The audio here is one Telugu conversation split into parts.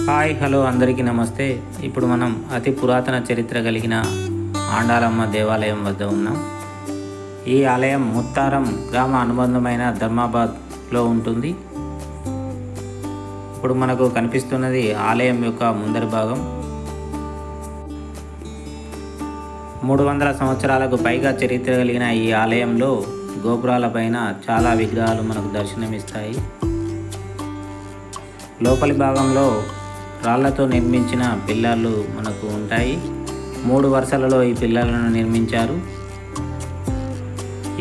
హాయ్ హలో అందరికీ నమస్తే. ఇప్పుడు మనం అతి పురాతన చరిత్ర కలిగిన ఆండాలమ్మ దేవాలయం వద్ద ఉన్నాం. ఈ ఆలయం ముత్తారం గ్రామ అనుబంధమైన ధర్మాబాద్లో ఉంటుంది. ఇప్పుడు మనకు కనిపిస్తున్నది ఆలయం యొక్క ముందరి భాగం. 300 సంవత్సరాలకు పైగా చరిత్ర కలిగిన ఈ ఆలయంలో గోపురాలపైన చాలా విగ్రహాలు మనకు దర్శనమిస్తాయి. లోపలి భాగంలో రాళ్లతో నిర్మించిన పిల్లర్లు మనకు ఉంటాయి. 3 వరుసలలో ఈ పిల్లర్లను నిర్మించారు.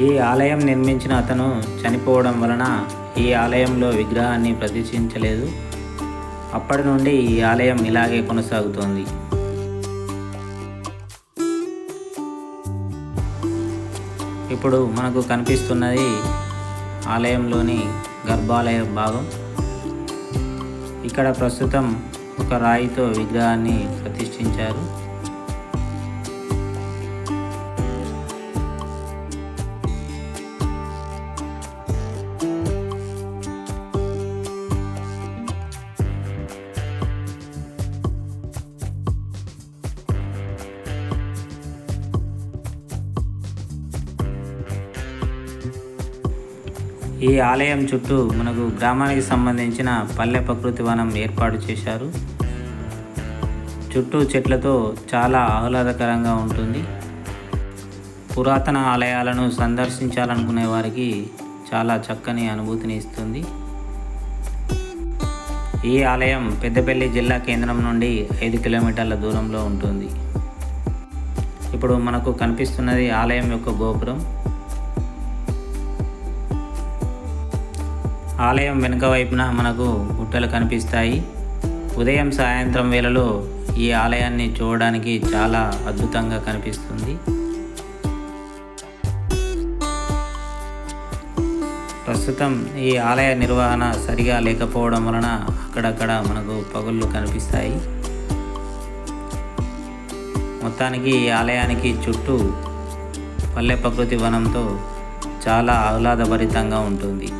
ఈ ఆలయం నిర్మించిన అతను చనిపోవడం వలన ఈ ఆలయంలో విగ్రహాన్ని ప్రతిష్ఠించలేదు. అప్పటి నుండి ఈ ఆలయం ఇలాగే కొనసాగుతోంది. ఇప్పుడు మనకు కనిపిస్తున్నది ఆలయంలోని గర్భాలయ భాగం. ఇక్కడ ప్రస్తుతం ఒక రాయితో విగ్రహాన్ని ప్రతిష్ఠించారు. ఈ ఆలయం చుట్టూ మనకు గ్రామానికి సంబంధించిన పల్లె ప్రకృతి వనం ఏర్పాటు చేశారు. చుట్టూ చెట్లతో చాలా ఆహ్లాదకరంగా ఉంటుంది. పురాతన ఆలయాలను సందర్శించాలనుకునే వారికి చాలా చక్కని అనుభూతిని ఇస్తుంది. ఈ ఆలయం పెద్దపల్లి జిల్లా కేంద్రం నుండి 5 కిలోమీటర్ల దూరంలో ఉంటుంది. ఇప్పుడు మనకు కనిపిస్తున్నది ఆలయం యొక్క గోపురం. ఆలయం వెనుక వైపున మనకు గుట్టలు కనిపిస్తాయి. ఉదయం సాయంత్రం వేళలో ఈ ఆలయాన్ని చూడడానికి చాలా అద్భుతంగా కనిపిస్తుంది. ప్రస్తుతం ఈ ఆలయ నిర్వహణ సరిగా లేకపోవడం వలన అక్కడక్కడ మనకు పగుళ్ళు కనిపిస్తాయి. మొత్తానికి ఈ ఆలయానికి చుట్టూ పల్లె ప్రకృతి వనంతో చాలా ఆహ్లాదభరితంగా ఉంటుంది.